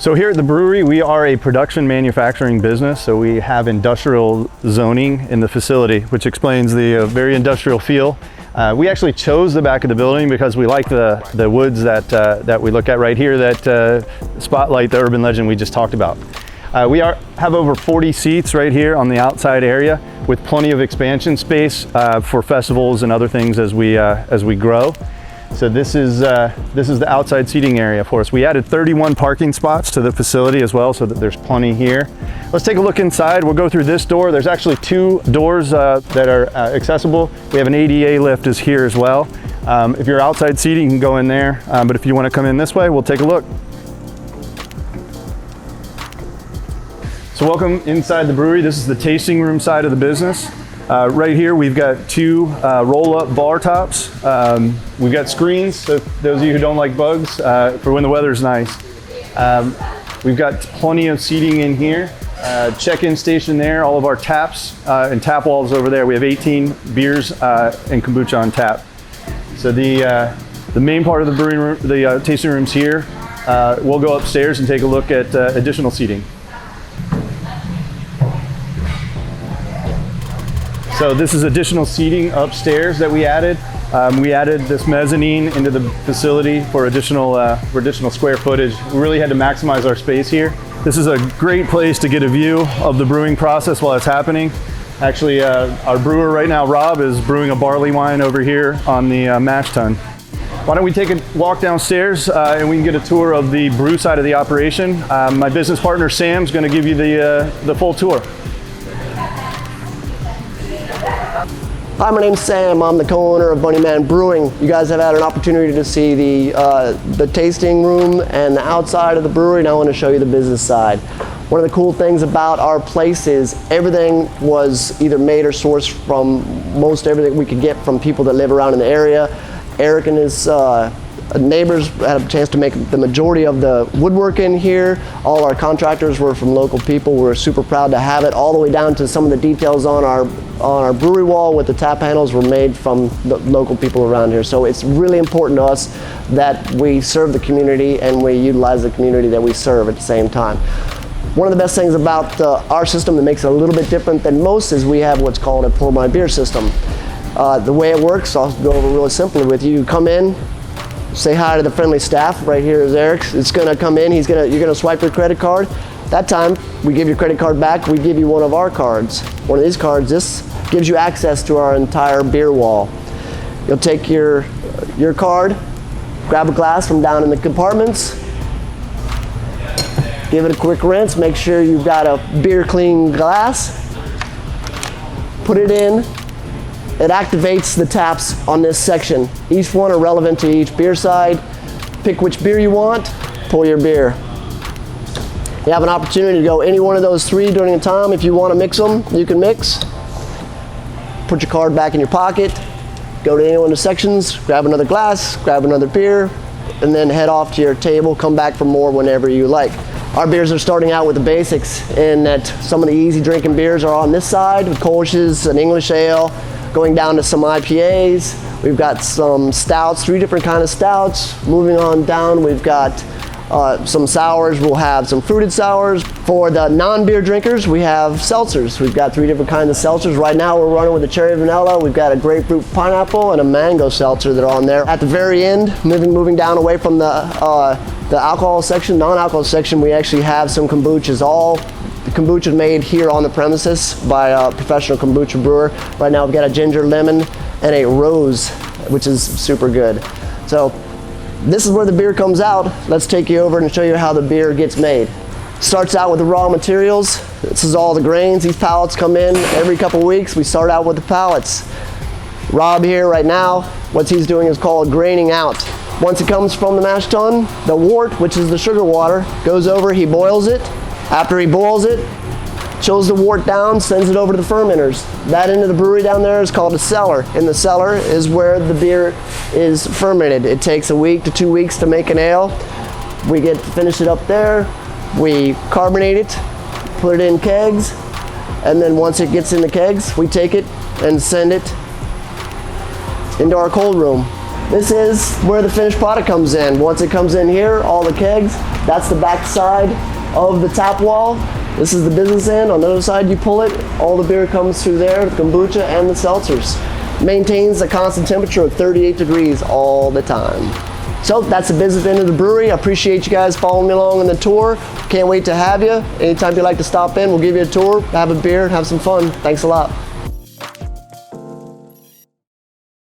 So here at the brewery, we are a production manufacturing business, so we have industrial zoning in the facility, which explains the very industrial feel. We actually chose the back of the building because we like the woods that we look at right here that spotlight the urban legend we just talked about. We have over 40 seats right here on the outside area with plenty of expansion space for festivals and other things as we grow. So this is the outside seating area for us. We added 31 parking spots to the facility as well, so that there's plenty here. Let's take a look inside. We'll go through this door. There's actually two doors that are accessible. We have an ADA lift is here as well. If you're outside seating, you can go in there, but if you want to come in this way, we'll take a look. So welcome inside the brewery. This is the tasting room side of the business. Right here we've got two roll-up bar tops. We've got screens, so those of you who don't like bugs, for when the weather's nice. We've got plenty of seating in here. Check-in station there, all of our taps and tap walls over there. We have 18 beers and kombucha on tap. So the main part of the brewing room, the tasting room's here. We'll go upstairs and take a look at additional seating. So this is additional seating upstairs that we added. We added this mezzanine into the facility for additional square footage. We really had to maximize our space here. This is a great place to get a view of the brewing process while it's happening. Actually, our brewer right now, Rob, is brewing a barley wine over here on the mash tun. Why don't we take a walk downstairs and we can get a tour of the brew side of the operation. My business partner, Sam's going to give you the full tour. Hi, my name's Sam. I'm the co-owner of Bunnyman Brewing. You guys have had an opportunity to see the tasting room and the outside of the brewery, and I want to show you the business side. One of the cool things about our place is everything was either made or sourced from most everything we could get from people that live around in the area. Eric and his neighbors had a chance to make the majority of the woodwork in here. All our contractors were from local people. We're super proud to have it, all the way down to some of the details on our brewery wall with the tap handles were made from the local people around here. So it's really important to us that we serve the community and we utilize the community that we serve at the same time. One of the best things about our system that makes it a little bit different than most is we have what's called a pour my beer system. The way it works, I'll go over really simply with you. You come in, say hi to the friendly staff. Right here is Eric. It's going to come in. You're going to swipe your credit card. That time, we give your credit card back. We give you one of our cards. One of these cards. This gives you access to our entire beer wall. You'll take your card, grab a glass from down in the compartments, give it a quick rinse. Make sure you've got a beer clean glass. Put it in. It activates the taps on this section. Each one are relevant to each beer side. Pick which beer you want, pull your beer. You have an opportunity to go any one of those three during the time. If you want to mix them, you can mix. Put your card back in your pocket, go to any one of the sections, grab another glass, grab another beer, and then head off to your table, come back for more whenever you like. Our beers are starting out with the basics in that some of the easy drinking beers are on this side, with Kolsch's, an English ale, going down to some IPAs. We've got some stouts, 3 different kinds of stouts. Moving on down, we've got some sours. We'll have some fruited sours. For the non-beer drinkers, we have seltzers. We've got 3 different kinds of seltzers. Right now we're running with a cherry vanilla. We've got a grapefruit pineapple and a mango seltzer that are on there. At the very end, moving down away from the alcohol section, non-alcohol section, we actually have some kombuchas. All the kombucha is made here on the premises by a professional kombucha brewer. Right now we've got a ginger lemon and a rose, which is super good. So this is where the beer comes out. Let's take you over and show you how the beer gets made. Starts out with the raw materials. This is all the grains. These pallets come in every couple weeks. We start out with the pallets. Rob here right now, what he's doing is called graining out. Once it comes from the mash tun, the wort, which is the sugar water, goes over, he boils it. After he boils it, chills the wort down, sends it over to the fermenters. That end of the brewery down there is called a cellar. In the cellar is where the beer is fermented. It takes a week to 2 weeks to make an ale. We get to finish it up there. We carbonate it, put it in kegs, and then once it gets in the kegs, we take it and send it into our cold room. This is where the finished product comes in. Once it comes in here, all the kegs, that's the back side of the tap wall. This is the business end. On the other side, you pull it, all the beer comes through there, the kombucha and the seltzers. Maintains a constant temperature of 38 degrees all the time. So that's the business end of the brewery. I appreciate you guys following me along on the tour. Can't wait to have you. Anytime you'd like to stop in, we'll give you a tour, have a beer, have some fun. Thanks a lot.